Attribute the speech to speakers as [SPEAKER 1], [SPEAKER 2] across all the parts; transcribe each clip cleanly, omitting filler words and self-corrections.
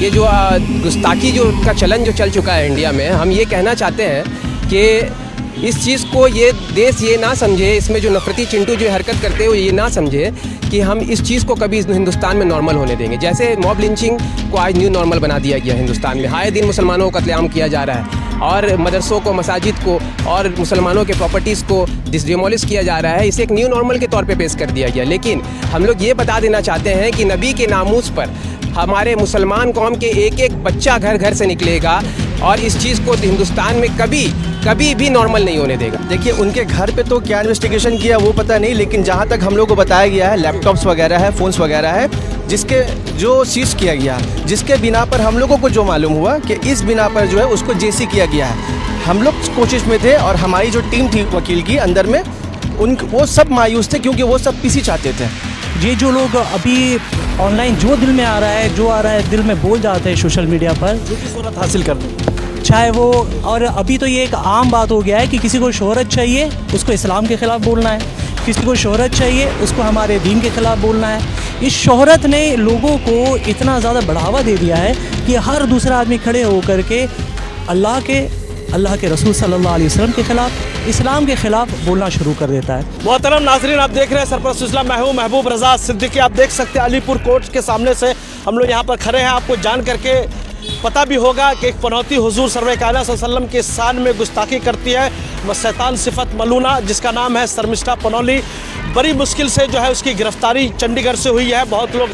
[SPEAKER 1] ये जो गुस्ताखी जो का चलन जो चल चुका है इंडिया में, हम ये कहना चाहते हैं कि इस चीज़ को ये देश ये ना समझे, इसमें जो नफरती चिंटू जो हरकत करते हैं वो ये ना समझे कि हम इस चीज़ को कभी हिंदुस्तान में नॉर्मल होने देंगे। जैसे मॉब लिंचिंग को आज न्यू नॉर्मल बना दिया गया हिंदुस्तान में, आए दिन मुसलमानों को कत्लेआम किया जा रहा है और मदरसों को, मसाजिद को और मुसलमानों के प्रॉपर्टीज़ को डिमोलिश किया जा रहा है। इसे एक न्यू नॉर्मल के तौर पे पेश कर दिया गया। लेकिन हम लोग ये बता देना चाहते हैं कि नबी के नामूस पर हमारे मुसलमान कौम के एक एक बच्चा घर घर से निकलेगा और इस चीज़ को हिंदुस्तान में कभी भी नॉर्मल नहीं होने देगा।
[SPEAKER 2] देखिए, उनके घर पे तो क्या इन्वेस्टिगेशन किया वो पता नहीं, लेकिन जहाँ तक हम लोग को बताया गया है लैपटॉप्स वगैरह है, फ़ोन्स वगैरह है, जिसके जो सीज किया गया, जिसके बिना पर हम लोगों को जो मालूम हुआ कि इस बिना पर जो है उसको जेसी किया गया है। हम लोग कोशिश में थे और हमारी जो टीम थी वकील की अंदर में, वो सब मायूस थे क्योंकि वो सब पीसी चाहते थे।
[SPEAKER 3] ये जो लोग अभी ऑनलाइन जो दिल में आ रहा है, जो आ रहा है दिल में बोल जाते हैं सोशल मीडिया पर,
[SPEAKER 2] जो की शोहरत हासिल कर दो,
[SPEAKER 3] चाहे वो, और अभी तो ये एक आम बात हो गया है कि किसी को शोहरत चाहिए उसको इस्लाम के ख़िलाफ़ बोलना है, किसी को शोहरत चाहिए उसको हमारे दीन के ख़िलाफ़ बोलना है। इस शोहरत ने लोगों को इतना ज़्यादा बढ़ावा दे दिया है कि हर दूसरा आदमी खड़े होकर के अल्लाह के रसूल सल्लल्लाहु अलैहि वसल्लम के ख़िलाफ़, इस्लाम के ख़िलाफ़ बोलना शुरू कर देता है।
[SPEAKER 2] मोहतरम नाज़रीन, आप देख रहे हैं सरपरस्त इस्लाम महबूब रज़ा सिद्दीकी। आप देख सकते हैं अलीपुर कोर्ट के सामने से हम लोग यहाँ पर खड़े हैं। आपको जान करके पता भी होगा कि एक पनौती हुजूर सरवर कायनात सल्लल्लाहु अलैहि वसल्लम के शान में गुस्ताखी करती है वह शैतान सिफत मलूना, जिसका नाम है शर्मिष्ठा पनौली। बड़ी मुश्किल से जो है उसकी गिरफ्तारी चंडीगढ़ से हुई है। बहुत लोग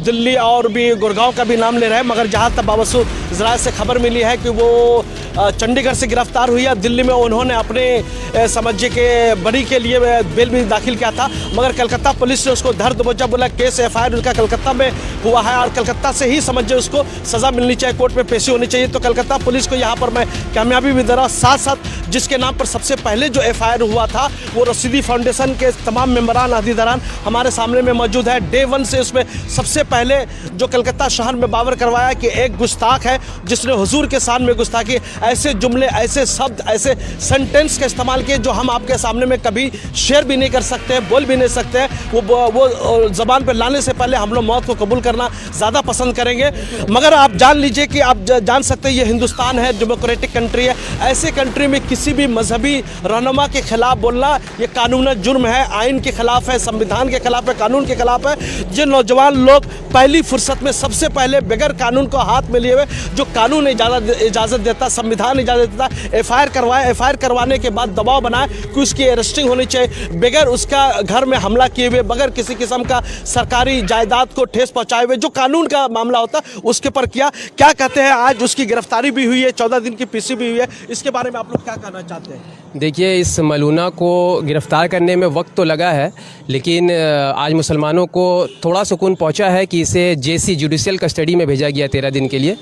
[SPEAKER 2] दिल्ली और भी गुड़गांव का भी नाम ले रहे हैं, मगर जहाँ तक बावसूद ज़राए से खबर मिली है कि वो चंडीगढ़ से गिरफ्तार हुई है। दिल्ली में उन्होंने अपने समझिए के बरी के लिए बेल भी दाखिल किया था, मगर कलकत्ता पुलिस ने उसको धर दबोचा, बोला केस FIR उसका कलकत्ता में हुआ है और कलकत्ता से ही समझिए उसको सज़ा मिलनी चाहिए, कोर्ट में पेशी होनी चाहिए। तो कलकत्ता पुलिस को यहाँ पर मैं कामयाबी भी दे रहा। साथ साथ जिसके नाम पर सबसे पहले जो FIR हुआ था वो रसीदी फाउंडेशन के तमाम मेम्बरान अहदेदारान हमारे सामने में मौजूद है। डे 1 से उसमें सबसे पहले जो कलकत्ता शहर में बावर करवाया कि एक गुस्ताख है जिसने हुजूर के शान में गुस्ताखी, ऐसे जुमले, ऐसे शब्द, ऐसे सेंटेंस का इस्तेमाल किए जो हम आपके सामने में कभी शेयर भी नहीं कर सकते, बोल भी नहीं सकते। वो ज़बान पर लाने से पहले हम लोग मौत को कबूल करना ज़्यादा पसंद करेंगे। मगर आप जान लीजिए कि आप जान सकते हैं ये हिंदुस्तान है, डेमोक्रेटिक कंट्री है। ऐसे कंट्री में किसी भी मजहबी रहनुमा के खिलाफ बोलना ये कानूनन जुर्म है, आइन के खिलाफ है, संविधान के खिलाफ है, कानून के खिलाफ है। जो नौजवान लोग पहली फुर्सत में सबसे पहले बगैर कानून को हाथ में लिए हुए, जो कानून इजाज़त देता, संविधान इजाज़त देता, FIR करवाए, FIR करवाने के बाद दबाव बनाए कि उसकी अरेस्टिंग होनी चाहिए, बगैर उसका घर में हमला किए हुए, बगैर किसी किस्म का सरकारी जायदाद को ठेस पहुँचाए हुए, जो कानून का मामला होता उसके पर किया। क्या कहते हैं, आज उसकी गिरफ्तारी भी हुई है, 14 दिन की PC भी हुई है, इसके बारे में आप लोग क्या कहना चाहते हैं?
[SPEAKER 1] देखिए, इस मलूना को गिरफ़्तार करने में वक्त तो लगा है, लेकिन आज मुसलमानों को थोड़ा सुकून पहुंचा है कि इसे JC जुडिशियल कस्टडी में भेजा गया 13 दिन के लिए।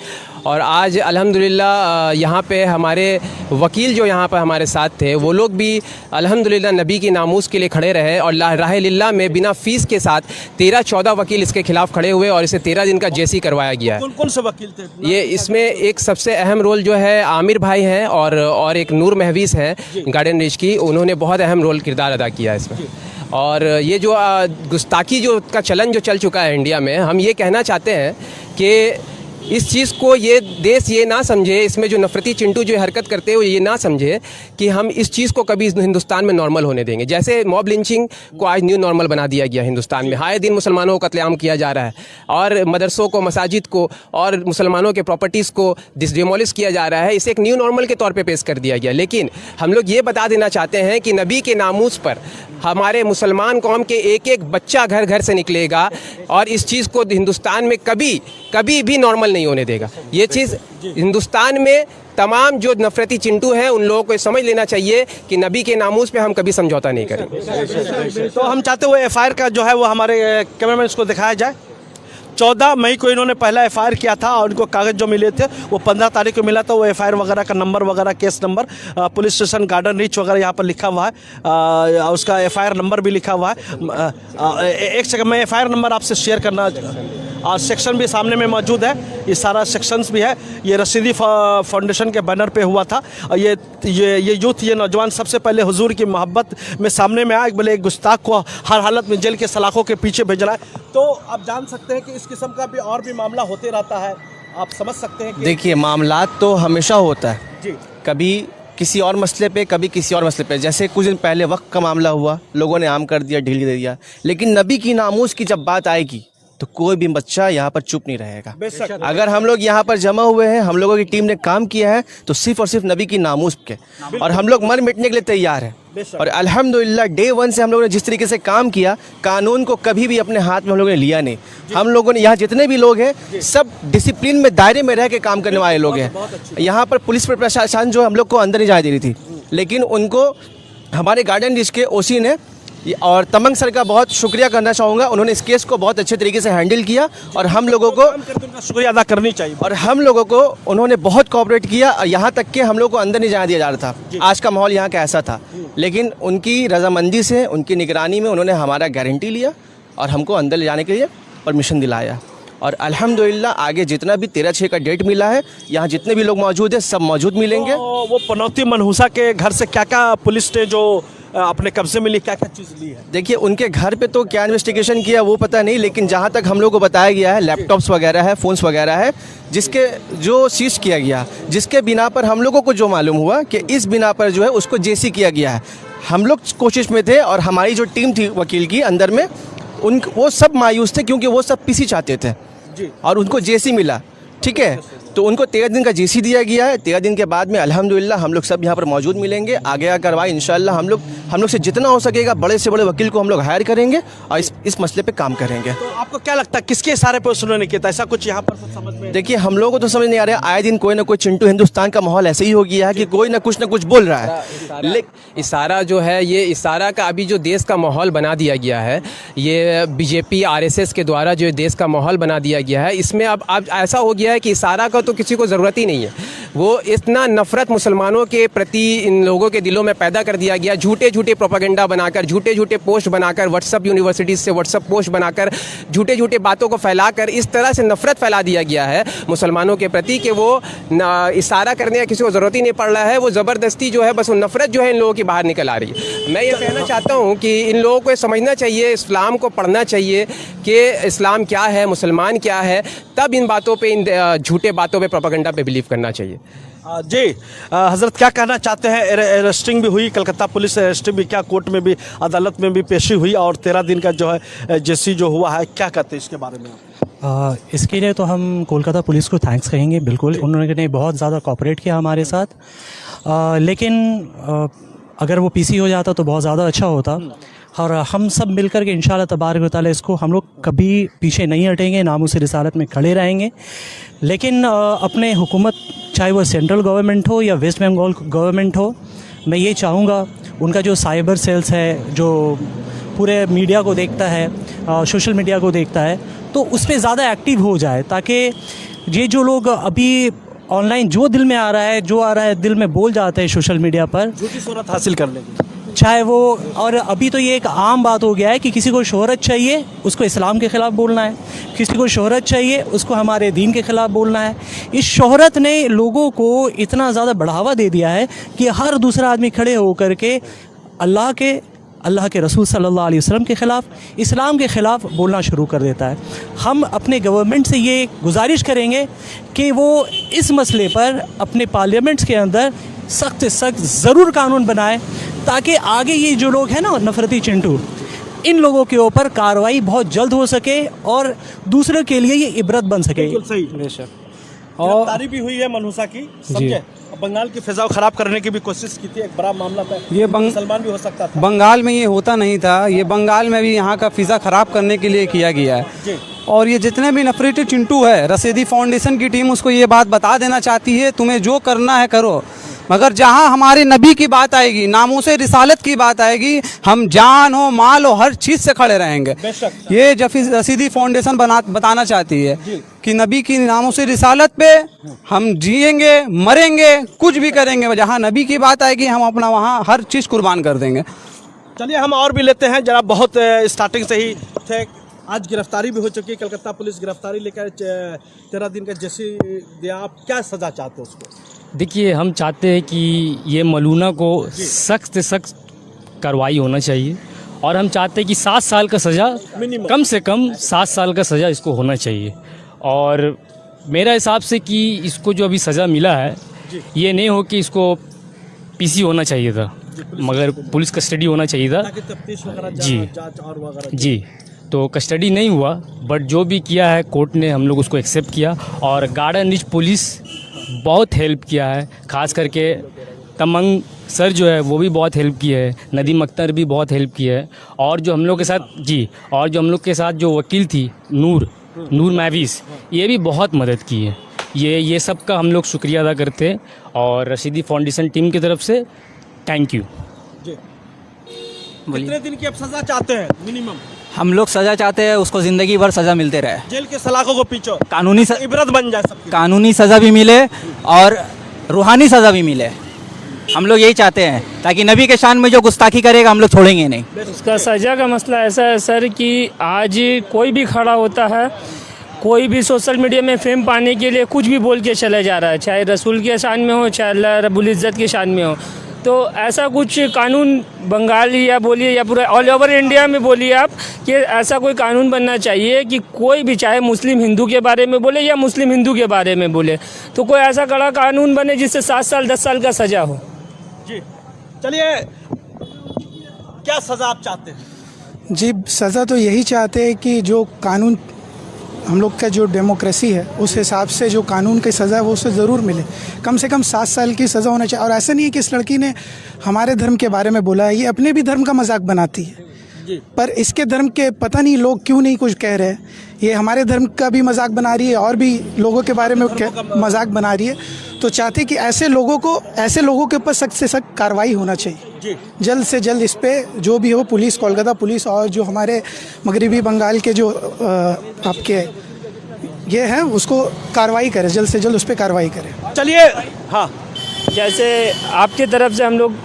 [SPEAKER 1] और आज अल्हम्दुलिल्लाह यहाँ पे हमारे वकील जो यहाँ पर हमारे साथ थे वो लोग भी अल्हम्दुलिल्लाह नबी की नामूस के लिए खड़े रहे और राह लिल्लाह में बिना फ़ीस के साथ 13-14 वकील इसके खिलाफ़ खड़े हुए और इसे 13 दिन का JC करवाया गया है।
[SPEAKER 2] कौन से वकील थे?
[SPEAKER 1] ये इसमें एक सबसे अहम रोल जो है आमिर भाई हैं और एक नूर महवीस हैं गार्डन रिच की, उन्होंने बहुत अहम रोल किरदार अदा किया है इसमें। और ये जो गुस्ताखी जो का चलन जो चल चुका है इंडिया में, हम ये कहना चाहते हैं कि इस चीज़ को ये देश ये ना समझे, इसमें जो नफरती चिंटू जो हरकत करते हैं वो ये ना समझे कि हम इस चीज़ को कभी हिंदुस्तान में नॉर्मल होने देंगे। जैसे मॉब लिंचिंग को आज न्यू नॉर्मल बना दिया गया हिंदुस्तान में, आए दिन मुसलमानों को कत्लेआम किया जा रहा है और मदरसों को, मसाजिद को और मुसलमानों के प्रॉपर्टीज़ को डिमोलिश किया जा रहा है। इसे एक न्यू नॉर्मल के तौर पर पेश कर दिया गया। लेकिन हम लोग ये बता देना चाहते हैं कि नबी के नामूस पर हमारे मुसलमान कौम के एक एक बच्चा घर घर से निकलेगा और इस चीज़ को हिंदुस्तान में कभी भी नॉर्मल नहीं होने देगा। ये चीज़ हिंदुस्तान में तमाम जो नफरती चिंटू हैं उन लोगों को समझ लेना चाहिए कि नबी के नामूस पे हम कभी समझौता नहीं करेंगे।
[SPEAKER 2] तो हम चाहते हुए FIR का जो है वो हमारे कैमरामैन को दिखाया जाए। 14 मई को इन्होंने पहला FIR किया था और उनको कागज़ जो मिले थे वो 15 तारीख को मिला था। वो FIR वगैरह का नंबर वगैरह, case number, police station garden rich वगैरह यहाँ पर लिखा हुआ है, उसका FIR नंबर भी लिखा हुआ है। एक सेकंड, मैं FIR नंबर आपसे शेयर करना, और सेक्शन भी सामने में मौजूद है, ये सारा सेक्शंस भी है। ये रसीदी फाउंडेशन के बैनर पे हुआ था और ये यूथ, ये नौजवान सबसे पहले हुजूर की मोहब्बत में सामने में आए, बोले एक गुस्ताख को हर हालत में जेल के सलाखों के पीछे भेजना है। तो आप जान सकते हैं कि इस किस्म का भी और भी मामला होते रहता है आप समझ सकते हैं कि
[SPEAKER 4] देखिए, मामलात तो हमेशा होता है,
[SPEAKER 2] जी
[SPEAKER 4] कभी किसी और मसले पे, कभी किसी और मसले पे। जैसे कुछ दिन पहले वक्त का मामला हुआ, लोगों ने आम कर दिया, ढील दे दिया, लेकिन नबी की नामूस की जब बात आएगी तो कोई भी बच्चा यहाँ पर चुप नहीं रहेगा।
[SPEAKER 2] बेशक
[SPEAKER 4] अगर हम लोग यहाँ पर जमा हुए हैं, हम लोगों की टीम ने काम किया है तो सिर्फ और सिर्फ नबी की नामूस के, और हम लोग मर मिटने के लिए तैयार हैं। और अल्हम्दुलिल्लाह डे वन से हम लोगों ने जिस तरीके से काम किया, कानून को कभी भी अपने हाथ में हम लोगों ने लिया नहीं। हम लोगों ने यहाँ जितने भी लोग हैं सब डिसिप्लिन में, दायरे में रह के काम करने वाले लोग हैं। यहाँ पर पुलिस प्रशासन जो हम लोग को अंदर नहीं जाने दे रही थी, लेकिन उनको हमारे गार्डन रिच के ओसी ने और तमंग सर का बहुत शुक्रिया करना चाहूँगा। उन्होंने इस केस को बहुत अच्छे तरीके से हैंडल किया और हम लोगों को
[SPEAKER 2] उनका शुक्रिया अदा करनी चाहिए।
[SPEAKER 4] और हम लोगों को उन्होंने बहुत कोऑपरेट किया, और यहाँ तक कि हम लोग को अंदर नहीं जाने दिया जा रहा था। आज का माहौल यहाँ का ऐसा था, लेकिन उनकी रजामंदी से, उनकी निगरानी में उन्होंने हमारा गारंटी लिया और हमको अंदर ले जाने के लिए परमिशन दिलाया। और अल्हम्दुलिल्लाह आगे जितना भी 13/6 का डेट मिला है, यहाँ जितने भी लोग मौजूद हैं सब मौजूद मिलेंगे।
[SPEAKER 2] तो वो पनौती मनहूसा के घर से क्या क्या पुलिस ने जो अपने कब्जे में ली, क्या क्या चीज़ ली है?
[SPEAKER 4] देखिए, उनके घर पे तो क्या इन्वेस्टिगेशन किया वो पता नहीं, लेकिन जहाँ तक हम लोग को बताया गया है, लैपटॉप्स वगैरह है, फ़ोन्स वगैरह है, जिसके जो सीज किया गया, जिसके बिना पर हम लोगों को जो मालूम हुआ कि इस बिना पर जो है उसको जेसी किया गया है। हम लोग कोशिश में थे और हमारी जो टीम थी वकील की अंदर में, वो सब मायूस थे क्योंकि वो सब पीसी चाहते थे और उनको जेसी मिला। ठीक है, तो उनको 13 दिन का जेसी दिया गया है। 13 दिन के बाद में अल्हम्दुलिल्लाह हम लोग सब यहाँ पर मौजूद मिलेंगे। आगे का कार्रवाई इंशाल्लाह हम लोग से जितना हो सकेगा बड़े से बड़े वकील को हम लोग हायर करेंगे और इस मसले पे काम करेंगे।
[SPEAKER 2] तो आपको क्या लगता है किसके इशारे पर उन्होंने किया था? ऐसा कुछ यहाँ पर समझ में?
[SPEAKER 4] देखिए, हम लोगों को तो समझ नहीं आ रहा है, आए दिन कोई ना कोई चिंटू हिंदुस्तान का माहौल ऐसे ही हो गया है कि कोई ना कुछ बोल रहा है।
[SPEAKER 1] इशारा जो है, ये इशारा का अभी जो देश का माहौल बना दिया गया है, ये बीजेपी आरएसएस के द्वारा जो देश का माहौल बना दिया गया है, इसमें अब ऐसा हो गया है कि इशारा का तो किसी को ज़रूरत ही नहीं है। वो इतना नफ़रत मुसलमानों के प्रति इन लोगों के दिलों में पैदा कर दिया गया, झूठे झूठे प्रोपेगेंडा बनाकर, झूठे झूठे पोस्ट बनाकर, व्हाट्सअप यूनिवर्सिटीज़ से व्हाट्सअप पोस्ट बनाकर, झूठे झूठे बातों को फैलाकर इस तरह से नफ़रत फैला दिया गया है मुसलमानों के प्रति कि वो इशारा करने का किसी को ज़रूरत ही नहीं पड़ रहा है। वो ज़बरदस्ती जो है, बस वो नफ़रत जो है इन लोगों की बाहर निकल आ रही है। मैं ये कहना चाहता हूँ कि इन लोगों को समझना चाहिए, इस्लाम को पढ़ना चाहिए कि इस्लाम क्या है, मुसलमान क्या है, तब इन बातों पे, इन झूठे बातों पे, प्रोपेगेंडा पे बिलीव करना चाहिए।
[SPEAKER 2] जी हजरत, क्या कहना चाहते हैं? अरेस्टिंग भी हुई, कलकत्ता पुलिस अरेस्टिंग भी किया, कोर्ट में भी, अदालत में भी पेशी हुई और 13 दिन का जो है जेसी जो हुआ है, क्या कहते हैं इसके बारे में?
[SPEAKER 3] इसके लिए तो हम कोलकाता पुलिस को थैंक्स कहेंगे। बिल्कुल, उन्होंने बहुत ज़्यादा कोऑपरेट किया हमारे साथ। लेकिन अगर वो पीसी हो जाता तो बहुत ज़्यादा अच्छा होता। और हम सब मिलकर के इंशाल्लाह तबारक व तआला इसको हम लोग कभी पीछे नहीं हटेंगे, नामूस रिसालत में खड़े रहेंगे। लेकिन अपने हुकूमत, चाहे वो सेंट्रल गवर्नमेंट हो या वेस्ट बंगाल गवर्नमेंट हो, मैं ये चाहूँगा उनका जो साइबर सेल्स है, जो पूरे मीडिया को देखता है, सोशल मीडिया को देखता है, तो उस पर ज़्यादा एक्टिव हो जाए, ताकि ये जो लोग अभी ऑनलाइन जो दिल में आ रहा है, जो आ रहा है दिल में बोल जाते हैं सोशल मीडिया पर,
[SPEAKER 2] झूठी शोहरत हासिल कर लेंगे,
[SPEAKER 3] चाहे वो, और अभी तो ये एक आम बात हो गया है कि किसी को शोहरत चाहिए उसको इस्लाम के ख़िलाफ़ बोलना है, किसी को शोहरत चाहिए उसको हमारे दीन के ख़िलाफ़ बोलना है। इस शोहरत ने लोगों को इतना ज़्यादा बढ़ावा दे दिया है कि हर दूसरा आदमी खड़े होकर के अल्लाह के रसूल सल्लल्लाहु अलैहि वसल्लम के ख़िलाफ़, इस्लाम के ख़िलाफ़ बोलना शुरू कर देता है। हम अपने गवर्नमेंट से ये गुजारिश करेंगे कि वो इस मसले पर अपने पार्लियामेंट्स के अंदर सख्त से सख्त ज़रूर कानून बनाए, ताकि आगे ये जो लोग हैं ना नफरती चिंटू, इन लोगों के ऊपर कार्रवाई बहुत जल्द हो सके और दूसरे के लिए ये इबरत बन सके।
[SPEAKER 2] बिल्कुल सही। और गिरफ्तारी भी हुई है मनहूसा की, समझे? बंगाल की फिजा खराब करने की भी कोशिश की थी, एक बड़ा मामला था। ये मुसलमान भी हो सकता था।
[SPEAKER 5] बंगाल में ये होता नहीं था, ये बंगाल में भी यहाँ का फिजा खराब करने के लिए किया गया है। और ये जितने भी नफरती चिंटू है, रसीदी फाउंडेशन की टीम उसको ये बात बता देना चाहती है, तुम्हें जो करना है करो, मगर जहाँ हमारे नबी की बात आएगी, नामूसे रिसालत की बात आएगी, हम जान हो, माल हो, हर चीज़ से खड़े रहेंगे। ये रसीदी फाउंडेशन बताना चाहती है कि नबी की नामूसे रिसालत पे हम जिएंगे, मरेंगे, कुछ भी करेंगे, जहाँ नबी की बात आएगी हम अपना वहाँ हर चीज़ कुर्बान कर देंगे।
[SPEAKER 2] चलिए हम और भी लेते हैं, जरा बहुत स्टार्टिंग से ही थे। आज गिरफ्तारी भी हो चुकी है, कलकत्ता पुलिस गिरफ्तारी लेकर 13 दिन का जेसी दिया। आप क्या सज़ा चाहते हो उसको?
[SPEAKER 6] देखिए, हम चाहते हैं कि ये मलूना को सख्त से सख्त कार्रवाई होना चाहिए, और हम चाहते हैं कि 7 साल का सज़ा, कम से कम 7 साल का सज़ा इसको होना चाहिए। और मेरा हिसाब से कि इसको जो अभी सज़ा मिला है ये नहीं हो कि इसको पीसी होना चाहिए था, मगर पुलिस कस्टडी होना चाहिए था जी जी। तो कस्टडी नहीं हुआ, बट जो भी किया है कोर्ट ने हम लोग उसको एक्सेप्ट किया। और गार्डन रिच पुलिस बहुत हेल्प किया है, ख़ास करके तमंग सर जो है वो भी बहुत हेल्प की है, नदीम अख्तर भी बहुत हेल्प की है। और जो हम लोग के साथ जी, और जो हम लोग के साथ जो वकील थी नूर महवीस, ये भी बहुत मदद की है। ये सब का हम लोग शुक्रिया अदा करते हैं। और रशीदी फाउंडेशन टीम की तरफ से थैंक यू।
[SPEAKER 2] कितने दिन की अब सजा चाहते हैं मिनिमम?
[SPEAKER 7] हम लोग सज़ा चाहते हैं, उसको ज़िंदगी भर सज़ा मिलते रहे,
[SPEAKER 2] जेल के सलाखों को पीछो,
[SPEAKER 7] कानूनी
[SPEAKER 2] इबरत बन जाए सबकी।
[SPEAKER 7] कानूनी सज़ा भी मिले और रूहानी सज़ा भी मिले। हम लोग यही चाहते हैं, ताकि नबी के शान में जो गुस्ताखी करेगा हम लोग छोड़ेंगे नहीं।
[SPEAKER 6] उसका सज़ा का मसला ऐसा है सर कि आज कोई भी खड़ा होता है, कोई भी सोशल मीडिया में फेम पाने के लिए कुछ भी बोल के चला जा रहा है, चाहे रसूल के शान में हो, चाहे अल्लाह रब्बुल इज़्ज़त के शान में हो। तो ऐसा कुछ कानून बंगाल या बोलिए या पूरा ऑल ओवर इंडिया में बोलिए आप कि ऐसा कोई कानून बनना चाहिए कि कोई भी, चाहे मुस्लिम हिंदू के बारे में बोले या मुस्लिम हिंदू के बारे में बोले, तो कोई ऐसा कड़ा कानून बने जिससे 7 साल 10 साल का सज़ा हो।
[SPEAKER 2] जी चलिए, क्या सज़ा आप चाहते हैं?
[SPEAKER 8] जी, सज़ा तो यही चाहते हैं कि जो कानून हम लोग का जो डेमोक्रेसी है उस हिसाब से जो कानून की सज़ा है वो उसे ज़रूर मिले। कम से कम 7 साल की सज़ा होना चाहिए। और ऐसा नहीं है कि इस लड़की ने हमारे धर्म के बारे में बोला है, ये अपने भी धर्म का मजाक बनाती है, पर इसके धर्म के पता नहीं लोग क्यों नहीं कुछ कह रहे हैं। ये हमारे धर्म का भी मजाक बना रही है और भी लोगों के बारे में मजाक बना रही है। तो चाहते कि ऐसे लोगों के ऊपर सख्त से सख्त कार्रवाई होना चाहिए, जल्द से जल्द इस पे जो भी हो, पुलिस, कोलकाता पुलिस और जो हमारे मगरबी बंगाल के जो आपके ये हैं उसको कार्रवाई करे, जल्द से जल्द उस पर कार्रवाई करे।
[SPEAKER 2] चलिए, हाँ,
[SPEAKER 6] जैसे आपकी तरफ से हम लोग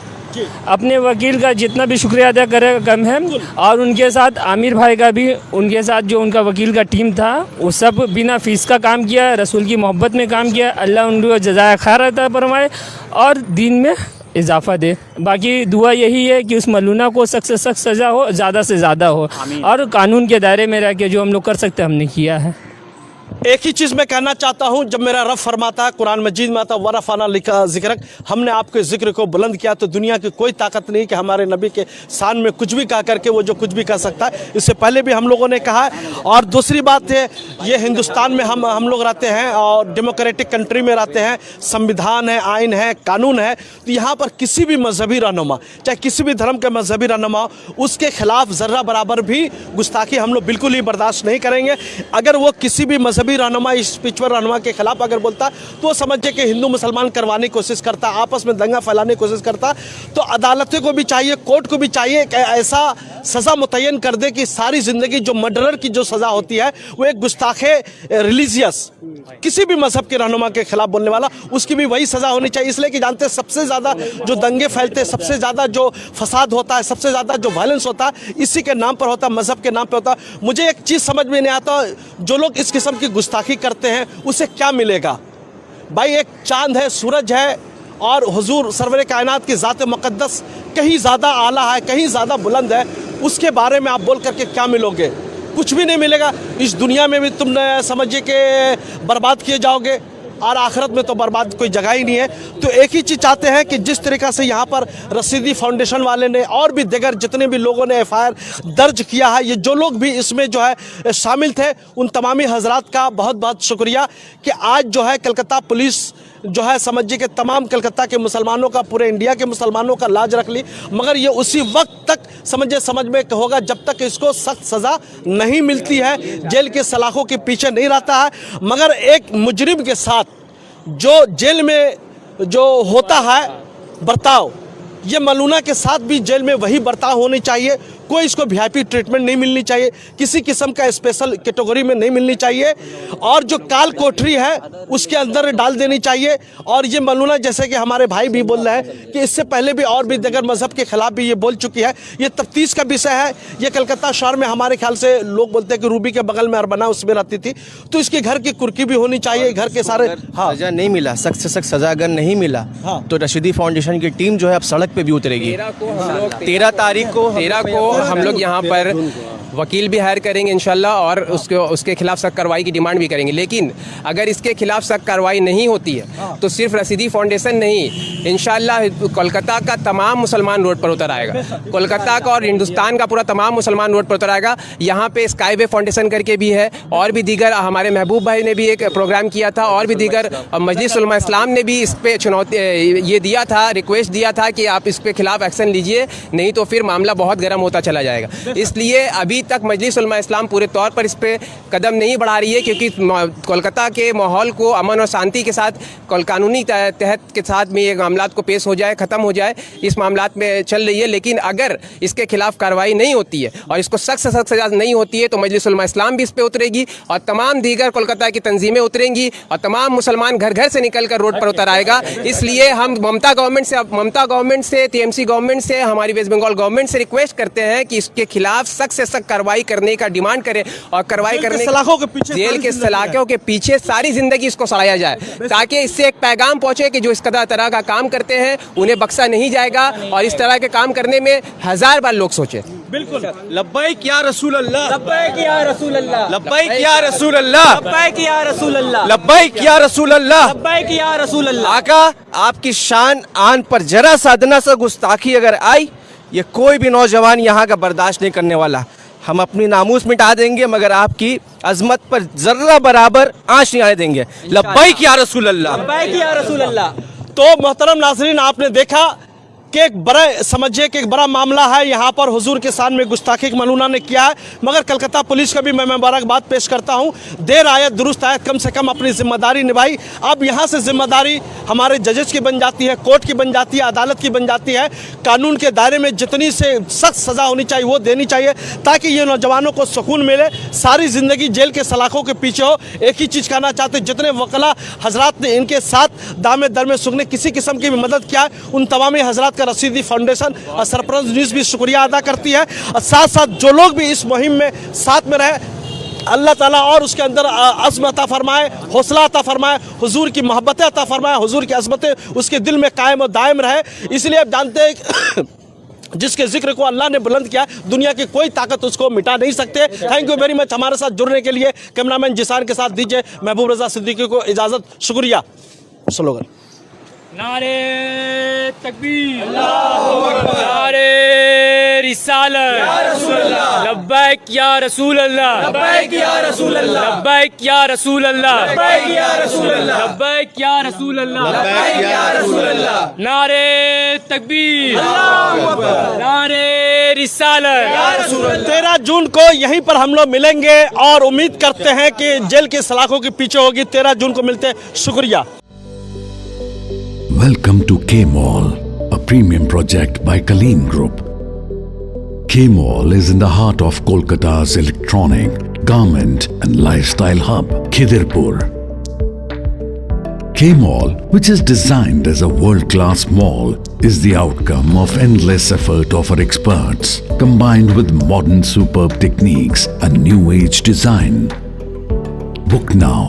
[SPEAKER 6] अपने वकील का जितना भी शुक्रिया अदा करें कम है, और उनके साथ आमिर भाई का भी, उनके साथ जो उनका वकील का टीम था वो सब बिना फीस का काम किया, रसूल की मोहब्बत में काम किया। अल्लाह उनको जज़ाए खैर अता फरमाए और दीन में इजाफा दे। बाकी दुआ यही है कि उस मलूना को सख्त से सख्त सज़ा हो, ज़्यादा से ज़्यादा हो, और कानून के दायरे में रह के जो हम लोग कर सकते हैं हमने किया है।
[SPEAKER 2] एक ही चीज़ मैं कहना चाहता हूं, जब मेरा रब फरमाता है कुरान मजीद में आता वरफ़अना लिखा ज़िक्रक, हमने आपके ज़िक्र को बुलंद किया, तो दुनिया की कोई ताकत नहीं कि हमारे नबी के शान में कुछ भी कह करके वो जो कुछ भी कह सकता है। इससे पहले भी हम लोगों ने कहा है। और दूसरी बात है, ये हिंदुस्तान में हम लोग रहते हैं और डेमोक्रेटिक कंट्री में रहते हैं, संविधान है, आइन है, कानून है। तो यहाँ पर किसी भी मजहबी रहनुमा, चाहे किसी भी धर्म के मजहबी रहनुमा हो, उसके खिलाफ ज़र्रा बराबर भी गुस्ताखी हम लोग बिल्कुल ही बर्दाश्त नहीं करेंगे। अगर वो किसी भी मजहबी रहनुमा, स्पिरिचुअल रहनुमा के खिलाफ अगर बोलता तो समझे कि हिंदू मुसलमान करवाने की कोशिश करता, आपस में दंगा फैलाने की कोशिश करता। तो अदालतों को भी चाहिए, कोर्ट को भी चाहिए कि ऐसा सज़ा मुतय्यन कर दे कि सारी ज़िंदगी जो मर्डरर की जो सज़ा होती है वो एक गुस्ताखे रिलीजियस, किसी भी मजहब के रहनुमा के खिलाफ बोलने वाला, उसकी भी वही सज़ा होनी चाहिए। इसलिए कि जानते हैं सबसे ज़्यादा जो दंगे फैलते हैं, सबसे ज़्यादा जो फसाद होता है, सबसे ज़्यादा जो वायलेंस होता है, इसी के नाम पर होता है, मजहब के नाम पर होता है। मुझे एक चीज़ समझ में नहीं आता, जो लोग इस किस्म की गुस्ताखी करते हैं उसे क्या मिलेगा? भाई, एक चांद है, सूरज है, और हुजूर सरवर कायनात की ज़ात मुक़द्दस कहीं ज़्यादा आला है, कहीं ज़्यादा बुलंद है, उसके बारे में आप बोल करके क्या मिलोगे? कुछ भी नहीं मिलेगा। इस दुनिया में भी तुम समझिए कि बर्बाद किए जाओगे, और आखिरत में तो बर्बाद कोई जगह ही नहीं है। तो एक ही चीज़ चाहते हैं कि जिस तरीक़ा से यहाँ पर रसीदी फाउंडेशन वाले ने और भी दिगर जितने भी लोगों ने FIR दर्ज किया है, ये जो लोग भी इसमें जो है शामिल थे, उन तमामी हजरात का बहुत बहुत शुक्रिया कि आज जो है कलकत्ता पुलिस जो है समझिए कि तमाम कलकत्ता के मुसलमानों का, पूरे इंडिया के मुसलमानों का लाज रख ली। मगर ये उसी वक्त तक समझ में होगा जब तक इसको सख्त सज़ा नहीं मिलती है, जेल के सलाखों के पीछे नहीं रहता है। मगर एक मुजरिम के साथ जो जेल में जो होता है बर्ताव, ये मलूना के साथ भी जेल में वही बर्ताव होनी चाहिए। कोई इसको VIP ट्रीटमेंट नहीं मिलनी चाहिए, किसी किस्म का स्पेशल कैटेगरी में नहीं मिलनी चाहिए, और जो काल कोठरी है उसके अंदर डाल देनी चाहिए। और ये मलूना, जैसे कि हमारे भाई भी बोल रहे हैं कि इससे पहले भी और भी दिगर मजहब के खिलाफ भी ये बोल चुकी है। ये तफ्तीश का विषय है। ये कलकत्ता शहर में हमारे ख्याल से लोग बोलते हैं कि रूबी के बगल में अरबना उसमें रहती थी, तो इसके घर की कुर्की भी होनी चाहिए, घर के सारे। हाँ,
[SPEAKER 4] सजा नहीं मिला, सख्त से सख्त सजा अगर नहीं मिला तो रशीदी फाउंडेशन की टीम जो है अब सड़क पे भी उतरेगी। 13 तारीख को
[SPEAKER 1] हम लोग यहाँ पर वकील भी हायर करेंगे इंशाल्लाह और उसके खिलाफ सख्त कार्रवाई की डिमांड भी करेंगे। लेकिन अगर इसके खिलाफ सख्त कार्रवाई नहीं होती है तो सिर्फ रसीदी फाउंडेशन नहीं, इंशाल्लाह कोलकाता का तमाम मुसलमान रोड पर उतर आएगा। कोलकाता का और हिंदुस्तान का पूरा तमाम मुसलमान रोड पर उतर आएगा। यहाँ पे स्काई वे फाउंडेशन करके भी है और भी दीगर, हमारे महबूब भाई ने भी एक प्रोग्राम किया था और भी दीगर, मजलिस उलमा इस्लाम ने भी इस पे चुनौती ये दिया था, रिक्वेस्ट दिया था कि आप इस पे खिलाफ एक्शन लीजिए, नहीं तो फिर मामला बहुत गर्म होता चला जाएगा। इसलिए अभी तक मजलिस उलमा इस्लाम पूरे तौर पर इस पे कदम नहीं बढ़ा रही है, क्योंकि कोलकाता के माहौल को अमन और शांति के साथ कानूनी तहत के साथ में ये मामला को पेश हो जाए, ख़त्म हो जाए, इस मामला में चल रही है। लेकिन अगर इसके खिलाफ कार्रवाई नहीं होती है और इसको सख्त से सख्त सजा नहीं होती है तो मजलिस उलमा इस्लाम भी इस पे उतरेगी और तमाम दीगर कोलकाता की तंजीमें उतरेंगी और तमाम मुसलमान घर घर से निकलकर रोड पर उतर आएगा। इसलिए हम ममता गवर्नमेंट से टीएमसी गवर्नमेंट से, हमारी वेस्ट बंगाल गवर्नमेंट से रिक्वेस्ट करते हैं कि इसके खिलाफ सख्त से सख्त कार्रवाई करने का डिमांड करें और कार्रवाई करने
[SPEAKER 2] सलाखों के पीछे,
[SPEAKER 1] जेल के सलाखों के पीछे सारी जिंदगी इसको सड़ाया जाए, ताकि इससे एक पैगाम पहुंचे कि जो इस तरह का काम करते हैं उन्हें बख्शा नहीं जाएगा और इस तरह के काम करने में 1000 बार लोग सोचे।
[SPEAKER 2] बिल्कुल। लब्बैक या रसूल अल्लाह,
[SPEAKER 7] लब्बैक या रसूल अल्लाह,
[SPEAKER 2] लब्बैक या रसूल अल्लाह,
[SPEAKER 7] लब्बैक या रसूल अल्लाह,
[SPEAKER 2] लब्बैक या रसूल अल्लाह,
[SPEAKER 7] लब्बैक या रसूल अल्लाह।
[SPEAKER 4] आका, आपकी शान आन पर जरा साधना सा गुस्ताखी अगर आई, ये कोई भी नौजवान यहाँ का बर्दाश्त नहीं करने वाला। हम अपनी नामूस मिटा देंगे मगर आपकी अजमत पर जर्रा बराबर आंच नहीं आने देंगे। लब्बैक या रसूल अल्लाह,
[SPEAKER 7] लब्बैक या रसूल अल्लाह।
[SPEAKER 2] तो मोहतरम नाज़रीन, आपने देखा कि एक बड़ा, समझिए कि एक बड़ा मामला है यहाँ पर हुजूर के शान में गुस्ताखी की मलूना ने किया है, मगर कलकत्ता पुलिस का भी मैं मुबारकबाद पेश करता हूँ। देर आयत दुरुस्त आयत, कम से कम अपनी जिम्मेदारी निभाई। अब यहाँ से जिम्मेदारी हमारे जजेस की बन जाती है, कोर्ट की बन जाती है, अदालत की बन जाती है। कानून के दायरे में जितनी से सख्त सज़ा होनी चाहिए वो देनी चाहिए, ताकि ये नौजवानों को सुकून मिले, सारी ज़िंदगी जेल के सलाखों के पीछे हो। एक ही चीज़ कहना चाहते, जितने वकला हजरात ने इनके साथ दामे दर में सुगने किसी किस्म की भी मदद किया है, उन तमाम हजरात का रसीदी फाउंडेशन और सरपंच न्यूज़ भी शुक्रिया अदा करती है। और साथ साथ जो लोग भी इस मुहिम में साथ में रहे, अल्लाह ताला और उसके अंदर अज़्म अता फरमाए, हौसला अता फरमाए, हुजूर की मोहब्बतें अता फरमाए, हुजूर की अज़मतें उसके दिल में कायम और दायम रहे। इसलिए आप जानते हैं जिसके जिक्र को अल्लाह ने बुलंद किया, दुनिया की कोई ताकत उसको मिटा नहीं सकते। थैंक यू वेरी मच हमारे साथ जुड़ने के लिए। कैमरामैन जिसान के साथ दीजिए महबूब रज़ा सिद्दीकी को इजाज़त। शुक्रिया। स्लोगन
[SPEAKER 6] नारे तकबीर, नारे रिसालत, लब्बैक या रसूल अल्लाह, लब्बैक या रसूल अल्लाह, लब्बैक या रसूल अल्लाह, लब्बैक या रसूल अल्लाह, लब्बैक या रसूल अल्लाह, लब्बैक या रसूल अल्लाह। नारे तकबीर, नारे रिसालत।
[SPEAKER 2] 13 जून को यहीं पर हम लोग मिलेंगे और उम्मीद करते हैं कि जेल के सलाखों के पीछे होगी। 13 जून को मिलते हैं। शुक्रिया।
[SPEAKER 9] Welcome to K-Mall, a premium project by Kaleen Group. K-Mall is in the heart of Kolkata's electronic, garment and lifestyle hub, Khidirpur. K-Mall, which is designed as a world-class mall, is the outcome of endless effort of our experts, combined with modern superb techniques and new age design. Book now